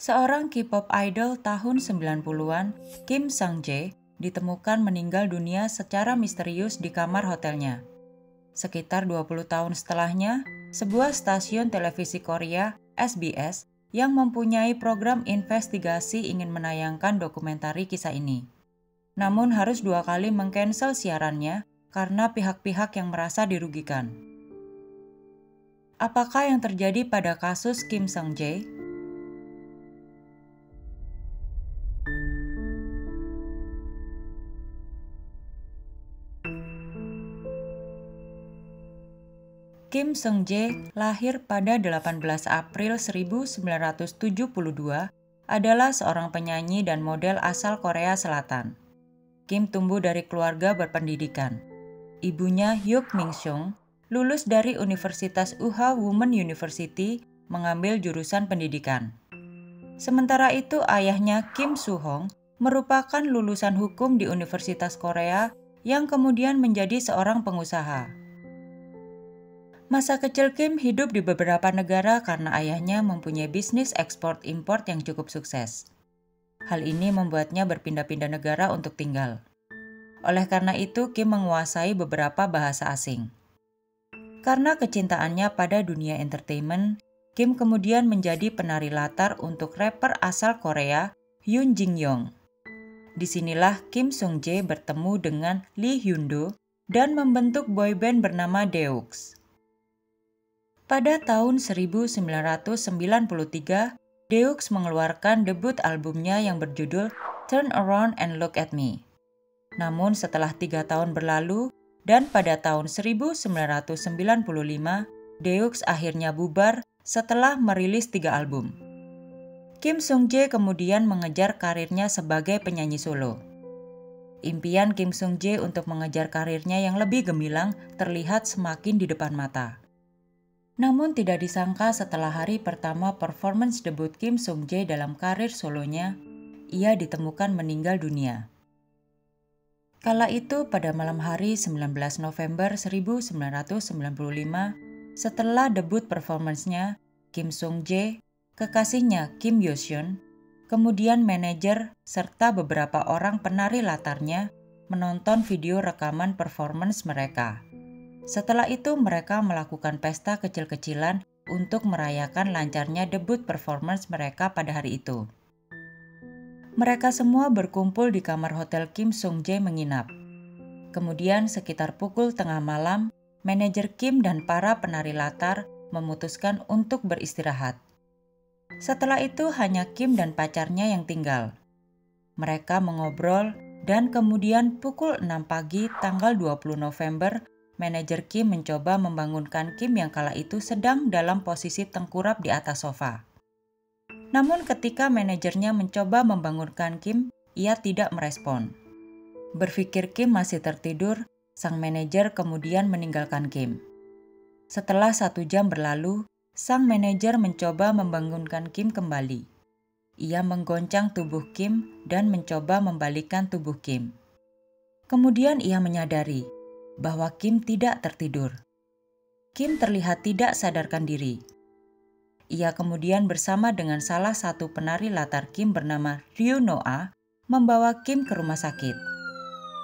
Seorang K-pop idol tahun 90-an, Kim Sang-jae, ditemukan meninggal dunia secara misterius di kamar hotelnya. Sekitar 20 tahun setelahnya, sebuah stasiun televisi Korea, SBS, yang mempunyai program investigasi ingin menayangkan dokumentari kisah ini. Namun harus 2 kali mengcancel siarannya karena pihak-pihak yang merasa dirugikan. Apakah yang terjadi pada kasus Kim Sang-jae? Kim Sang-jae lahir pada 18 April 1972, adalah seorang penyanyi dan model asal Korea Selatan. Kim tumbuh dari keluarga berpendidikan. Ibunya Hyuk Min-sung lulus dari Universitas UHA Women University mengambil jurusan pendidikan. Sementara itu ayahnya Kim Soo-hong merupakan lulusan hukum di Universitas Korea yang kemudian menjadi seorang pengusaha. Masa kecil Kim hidup di beberapa negara karena ayahnya mempunyai bisnis ekspor-impor yang cukup sukses. Hal ini membuatnya berpindah-pindah negara untuk tinggal. Oleh karena itu, Kim menguasai beberapa bahasa asing. Karena kecintaannya pada dunia entertainment, Kim kemudian menjadi penari latar untuk rapper asal Korea, Hyun Jin-young. Disinilah Kim Sung-jae bertemu dengan Lee Hyun-do dan membentuk boyband bernama Deux. Pada tahun 1993, Deux mengeluarkan debut albumnya yang berjudul Turn Around and Look at Me. Namun setelah 3 tahun berlalu, dan pada tahun 1995, Deux akhirnya bubar setelah merilis 3 album. Kim Sung-jae kemudian mengejar karirnya sebagai penyanyi solo. Impian Kim Sung-jae untuk mengejar karirnya yang lebih gemilang terlihat semakin di depan mata. Namun tidak disangka setelah hari pertama performance debut Kim Sung-jae dalam karir solonya, ia ditemukan meninggal dunia. Kala itu pada malam hari 19 November 1995, setelah debut performance-nya, Kim Sung-jae, kekasihnya Kim Yo-seon, kemudian manajer serta beberapa orang penari latarnya menonton video rekaman performance mereka. Setelah itu mereka melakukan pesta kecil-kecilan untuk merayakan lancarnya debut performance mereka pada hari itu. Mereka semua berkumpul di kamar hotel Kim Sung-jae menginap. Kemudian sekitar pukul tengah malam, manajer Kim dan para penari latar memutuskan untuk beristirahat. Setelah itu hanya Kim dan pacarnya yang tinggal. Mereka mengobrol dan kemudian pukul 6 pagi tanggal 20 November, manajer Kim mencoba membangunkan Kim yang kala itu sedang dalam posisi tengkurap di atas sofa. Namun ketika manajernya mencoba membangunkan Kim, ia tidak merespon. Berpikir Kim masih tertidur, sang manajer kemudian meninggalkan Kim. Setelah 1 jam berlalu, sang manajer mencoba membangunkan Kim kembali. Ia menggoncang tubuh Kim dan mencoba membalikkan tubuh Kim. Kemudian ia menyadari bahwa Kim tidak tertidur. Kim terlihat tidak sadarkan diri. Ia kemudian bersama dengan salah satu penari latar Kim bernama Ryu Noah membawa Kim ke rumah sakit.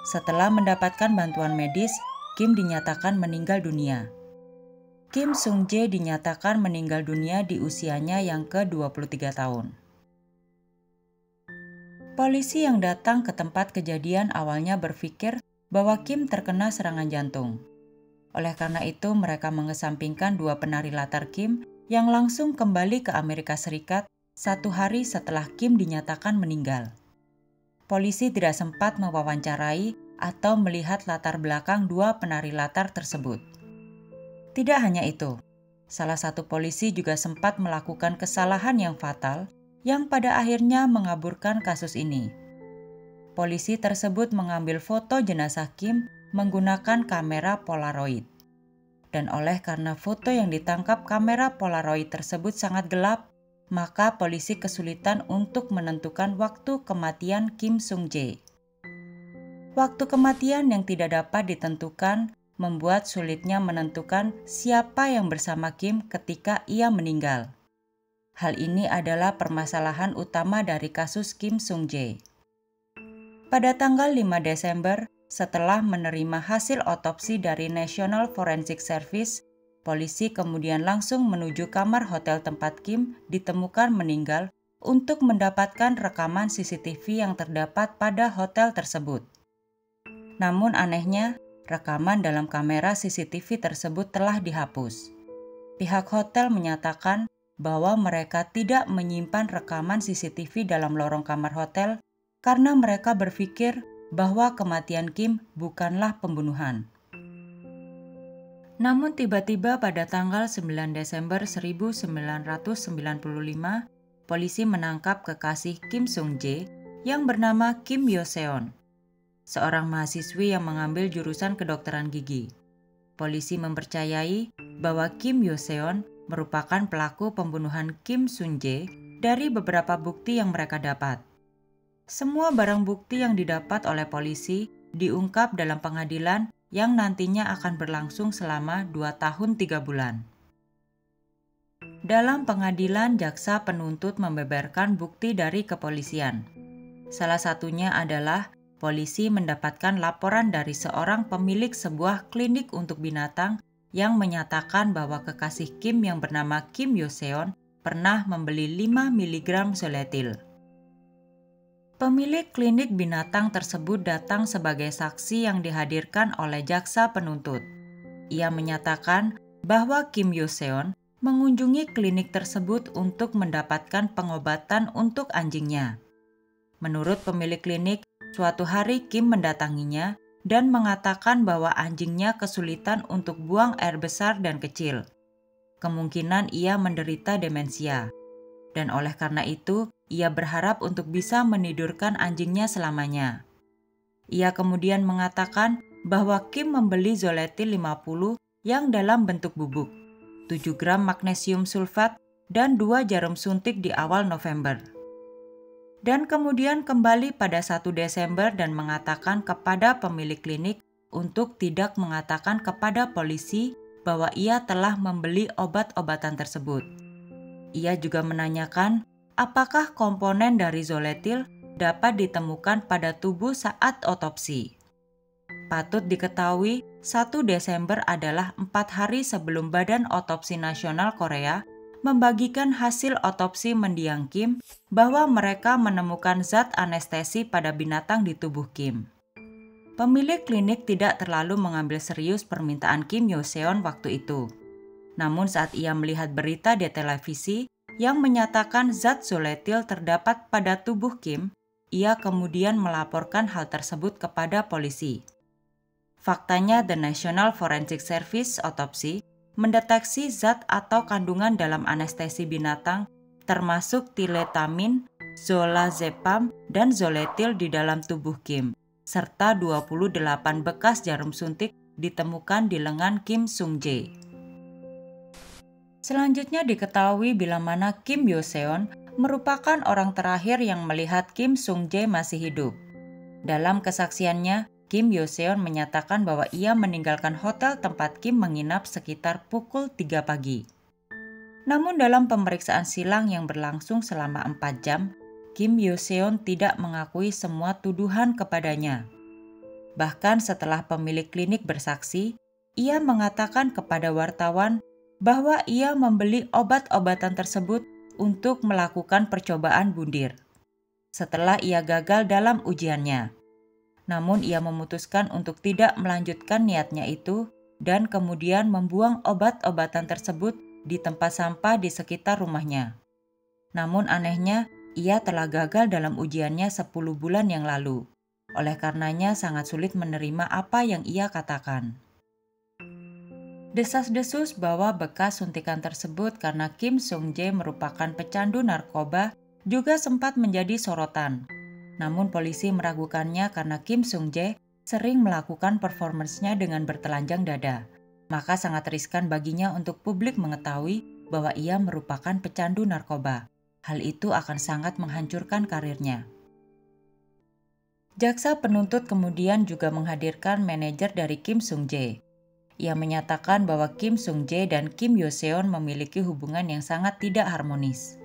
Setelah mendapatkan bantuan medis, Kim dinyatakan meninggal dunia. Kim Sung-jae dinyatakan meninggal dunia di usianya yang ke-23 tahun. Polisi yang datang ke tempat kejadian awalnya berpikir bahwa Kim terkena serangan jantung. Oleh karena itu, mereka mengesampingkan 2 penari latar Kim yang langsung kembali ke Amerika Serikat 1 hari setelah Kim dinyatakan meninggal. Polisi tidak sempat mewawancarai atau melihat latar belakang 2 penari latar tersebut. Tidak hanya itu, salah satu polisi juga sempat melakukan kesalahan yang fatal yang pada akhirnya mengaburkan kasus ini. Polisi tersebut mengambil foto jenazah Kim menggunakan kamera Polaroid. Dan oleh karena foto yang ditangkap kamera Polaroid tersebut sangat gelap, maka polisi kesulitan untuk menentukan waktu kematian Kim Sung-jae. Waktu kematian yang tidak dapat ditentukan membuat sulitnya menentukan siapa yang bersama Kim ketika ia meninggal. Hal ini adalah permasalahan utama dari kasus Kim Sung-jae. Pada tanggal 5 Desember, setelah menerima hasil otopsi dari National Forensic Service, polisi kemudian langsung menuju kamar hotel tempat Kim ditemukan meninggal untuk mendapatkan rekaman CCTV yang terdapat pada hotel tersebut. Namun anehnya, rekaman dalam kamera CCTV tersebut telah dihapus. Pihak hotel menyatakan bahwa mereka tidak menyimpan rekaman CCTV dalam lorong kamar hotel karena mereka berpikir bahwa kematian Kim bukanlah pembunuhan. Namun tiba-tiba pada tanggal 9 Desember 1995, polisi menangkap kekasih Kim Sung-jae yang bernama Kim Yo-seon, seorang mahasiswi yang mengambil jurusan kedokteran gigi. Polisi mempercayai bahwa Kim Yo-seon merupakan pelaku pembunuhan Kim Sung-jae dari beberapa bukti yang mereka dapat. Semua barang bukti yang didapat oleh polisi diungkap dalam pengadilan yang nantinya akan berlangsung selama 2 tahun 3 bulan. Dalam pengadilan, jaksa penuntut membeberkan bukti dari kepolisian. Salah satunya adalah polisi mendapatkan laporan dari seorang pemilik sebuah klinik untuk binatang yang menyatakan bahwa kekasih Kim yang bernama Kim Yo-seon pernah membeli 5 mg zoletil. Pemilik klinik binatang tersebut datang sebagai saksi yang dihadirkan oleh jaksa penuntut. Ia menyatakan bahwa Kim Yo-seon mengunjungi klinik tersebut untuk mendapatkan pengobatan untuk anjingnya. Menurut pemilik klinik, suatu hari Kim mendatanginya dan mengatakan bahwa anjingnya kesulitan untuk buang air besar dan kecil. Kemungkinan ia menderita demensia. Dan oleh karena itu, ia berharap untuk bisa menidurkan anjingnya selamanya. Ia kemudian mengatakan bahwa Kim membeli zoletil 50 yang dalam bentuk bubuk, 7 gram magnesium sulfat, dan 2 jarum suntik di awal November. Dan kemudian kembali pada 1 Desember dan mengatakan kepada pemilik klinik untuk tidak mengatakan kepada polisi bahwa ia telah membeli obat-obatan tersebut. Ia juga menanyakan apakah komponen dari zoletil dapat ditemukan pada tubuh saat otopsi. Patut diketahui, 1 Desember adalah 4 hari sebelum Badan Otopsi Nasional Korea membagikan hasil otopsi mendiang Kim bahwa mereka menemukan zat anestesi pada binatang di tubuh Kim. Pemilik klinik tidak terlalu mengambil serius permintaan Kim Yo-seon waktu itu. Namun saat ia melihat berita di televisi yang menyatakan zat zoletil terdapat pada tubuh Kim, ia kemudian melaporkan hal tersebut kepada polisi. Faktanya, The National Forensic Service Autopsy mendeteksi zat atau kandungan dalam anestesi binatang termasuk tiletamin, zolazepam, dan zoletil di dalam tubuh Kim, serta 28 bekas jarum suntik ditemukan di lengan Kim Sung-jae. Selanjutnya diketahui bila mana Kim Yo-seon merupakan orang terakhir yang melihat Kim Sung-jae masih hidup. Dalam kesaksiannya, Kim Yo-seon menyatakan bahwa ia meninggalkan hotel tempat Kim menginap sekitar pukul 3 pagi. Namun dalam pemeriksaan silang yang berlangsung selama 4 jam, Kim Yo-seon tidak mengakui semua tuduhan kepadanya. Bahkan setelah pemilik klinik bersaksi, ia mengatakan kepada wartawan bahwa ia membeli obat-obatan tersebut untuk melakukan percobaan bundir. Setelah ia gagal dalam ujiannya. Namun ia memutuskan untuk tidak melanjutkan niatnya itu dan kemudian membuang obat-obatan tersebut di tempat sampah di sekitar rumahnya. Namun anehnya, ia telah gagal dalam ujiannya 10 bulan yang lalu. Oleh karenanya sangat sulit menerima apa yang ia katakan. Desas-desus bahwa bekas suntikan tersebut karena Kim Sung-jae merupakan pecandu narkoba juga sempat menjadi sorotan. Namun polisi meragukannya karena Kim Sung-jae sering melakukan performance-nya dengan bertelanjang dada. Maka sangat riskan baginya untuk publik mengetahui bahwa ia merupakan pecandu narkoba. Hal itu akan sangat menghancurkan karirnya. Jaksa penuntut kemudian juga menghadirkan manajer dari Kim Sung-jae. Ia menyatakan bahwa Kim Sung-jae dan Kim Yo-seon memiliki hubungan yang sangat tidak harmonis.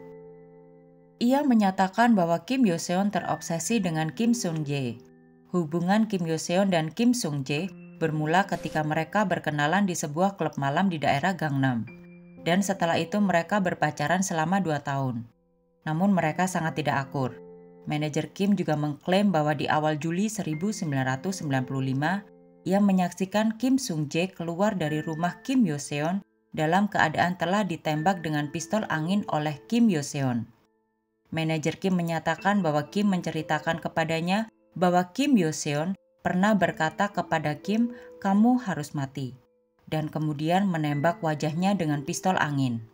Ia menyatakan bahwa Kim Yo-seon terobsesi dengan Kim Sung-jae. Hubungan Kim Yo-seon dan Kim Sung-jae bermula ketika mereka berkenalan di sebuah klub malam di daerah Gangnam. Dan setelah itu mereka berpacaran selama 2 tahun. Namun mereka sangat tidak akur. Manajer Kim juga mengklaim bahwa di awal Juli 1995, ia menyaksikan Kim Sung-jae keluar dari rumah Kim Yo-seon dalam keadaan telah ditembak dengan pistol angin oleh Kim Yo-seon. Manajer Kim menyatakan bahwa Kim menceritakan kepadanya bahwa Kim Yo-seon pernah berkata kepada Kim, "Kamu harus mati," dan kemudian menembak wajahnya dengan pistol angin.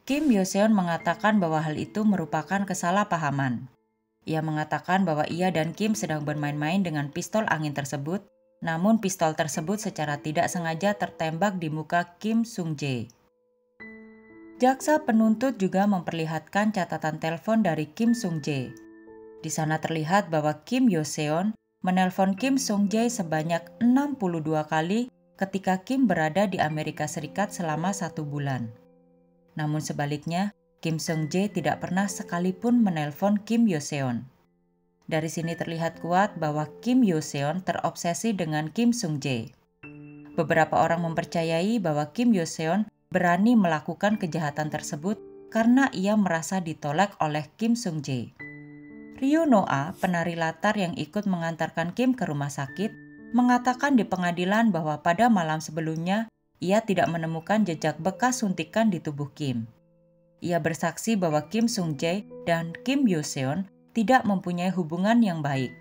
Kim Yo-seon mengatakan bahwa hal itu merupakan kesalahpahaman. Ia mengatakan bahwa ia dan Kim sedang bermain-main dengan pistol angin tersebut, namun pistol tersebut secara tidak sengaja tertembak di muka Kim Sung-jae. Jaksa penuntut juga memperlihatkan catatan telepon dari Kim Sung-jae. Di sana terlihat bahwa Kim Yo-seon menelpon Kim Sung-jae sebanyak 62 kali ketika Kim berada di Amerika Serikat selama 1 bulan. Namun sebaliknya, Kim Sung-jae tidak pernah sekalipun menelpon Kim Yo-seon. Dari sini terlihat kuat bahwa Kim Yo-seon terobsesi dengan Kim Sung-jae. Beberapa orang mempercayai bahwa Kim Yo-seon berani melakukan kejahatan tersebut karena ia merasa ditolak oleh Kim Sung-jae. Ryu No-ah, penari latar yang ikut mengantarkan Kim ke rumah sakit, mengatakan di pengadilan bahwa pada malam sebelumnya, ia tidak menemukan jejak bekas suntikan di tubuh Kim. Ia bersaksi bahwa Kim Sung-jae dan Kim Yo-seon tidak mempunyai hubungan yang baik.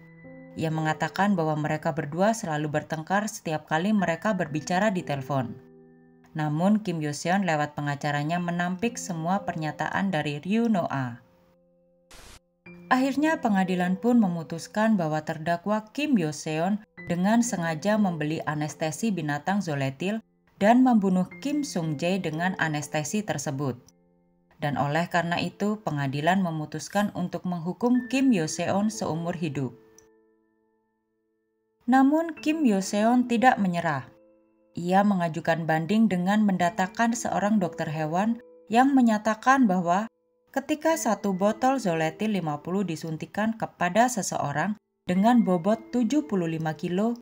Ia mengatakan bahwa mereka berdua selalu bertengkar setiap kali mereka berbicara di telepon. Namun Kim Yo-seon lewat pengacaranya menampik semua pernyataan dari Ryu No-ah. Akhirnya pengadilan pun memutuskan bahwa terdakwa Kim Yo-seon dengan sengaja membeli anestesi binatang zoletil dan membunuh Kim Sung-jae dengan anestesi tersebut. Dan oleh karena itu, pengadilan memutuskan untuk menghukum Kim Yo-seon seumur hidup. Namun Kim Yo-seon tidak menyerah. Ia mengajukan banding dengan mendatangkan seorang dokter hewan yang menyatakan bahwa ketika 1 botol zoletil 50 disuntikan kepada seseorang dengan bobot 75 kilo,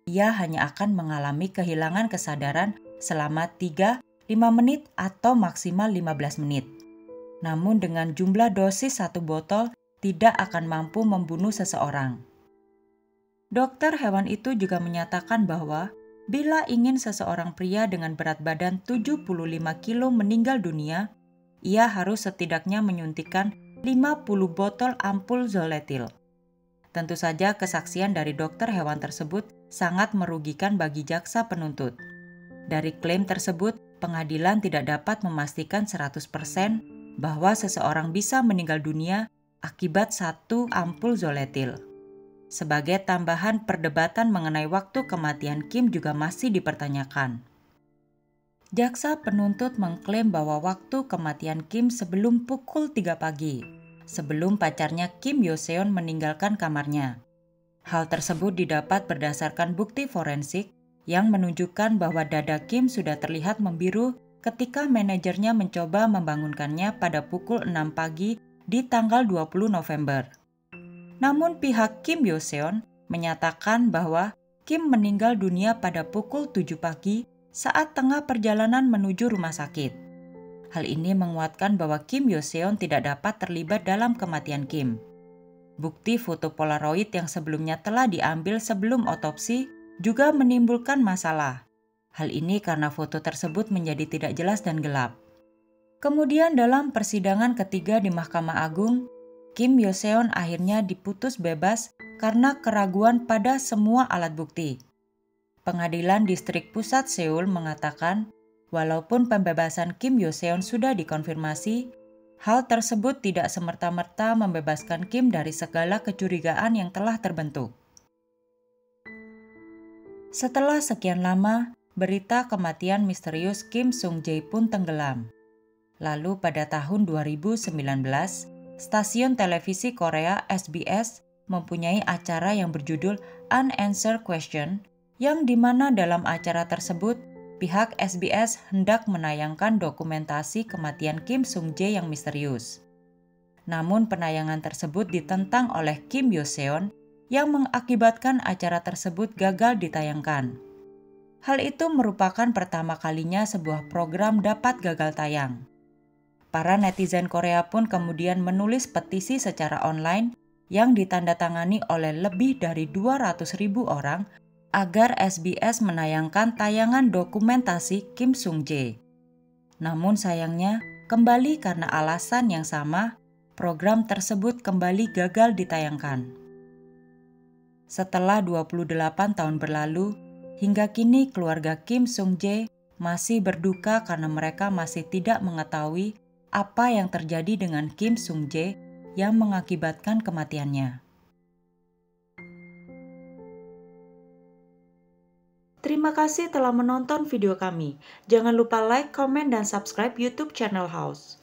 ia hanya akan mengalami kehilangan kesadaran selama 3, 5 menit atau maksimal 15 menit. Namun dengan jumlah dosis 1 botol tidak akan mampu membunuh seseorang. Dokter hewan itu juga menyatakan bahwa bila ingin seseorang pria dengan berat badan 75 kilo meninggal dunia, ia harus setidaknya menyuntikkan 50 botol ampul zoletil. Tentu saja kesaksian dari dokter hewan tersebut sangat merugikan bagi jaksa penuntut. Dari klaim tersebut, pengadilan tidak dapat memastikan 100% bahwa seseorang bisa meninggal dunia akibat 1 ampul zoletil. Sebagai tambahan, perdebatan mengenai waktu kematian Kim juga masih dipertanyakan. Jaksa penuntut mengklaim bahwa waktu kematian Kim sebelum pukul 3 pagi, sebelum pacarnya Kim Yo-seon meninggalkan kamarnya. Hal tersebut didapat berdasarkan bukti forensik yang menunjukkan bahwa dada Kim sudah terlihat membiru ketika manajernya mencoba membangunkannya pada pukul 6 pagi di tanggal 20 November. Namun pihak Kim Yo-seon menyatakan bahwa Kim meninggal dunia pada pukul 7 pagi saat tengah perjalanan menuju rumah sakit. Hal ini menguatkan bahwa Kim Yo-seon tidak dapat terlibat dalam kematian Kim. Bukti foto Polaroid yang sebelumnya telah diambil sebelum otopsi juga menimbulkan masalah. Hal ini karena foto tersebut menjadi tidak jelas dan gelap. Kemudian dalam persidangan ketiga di Mahkamah Agung, Kim Yo-seon akhirnya diputus bebas karena keraguan pada semua alat bukti. Pengadilan Distrik Pusat Seoul mengatakan, walaupun pembebasan Kim Yo-seon sudah dikonfirmasi, hal tersebut tidak semerta-merta membebaskan Kim dari segala kecurigaan yang telah terbentuk. Setelah sekian lama, berita kematian misterius Kim Sung-jae pun tenggelam. Lalu pada tahun 2019, stasiun televisi Korea SBS mempunyai acara yang berjudul Unanswered Question, yang dimana dalam acara tersebut, pihak SBS hendak menayangkan dokumentasi kematian Kim Sung-jae yang misterius. Namun penayangan tersebut ditentang oleh Kim Yo-seon yang mengakibatkan acara tersebut gagal ditayangkan. Hal itu merupakan pertama kalinya sebuah program dapat gagal tayang. Para netizen Korea pun kemudian menulis petisi secara online yang ditandatangani oleh lebih dari 200.000 orang agar SBS menayangkan tayangan dokumentasi Kim Sung-jae. Namun sayangnya, kembali karena alasan yang sama, program tersebut kembali gagal ditayangkan. Setelah 28 tahun berlalu, hingga kini keluarga Kim Sung-jae masih berduka karena mereka masih tidak mengetahui apa yang terjadi dengan Kim Sung-jae yang mengakibatkan kematiannya. Terima kasih telah menonton video kami. Jangan lupa like, komen, dan subscribe YouTube channel House.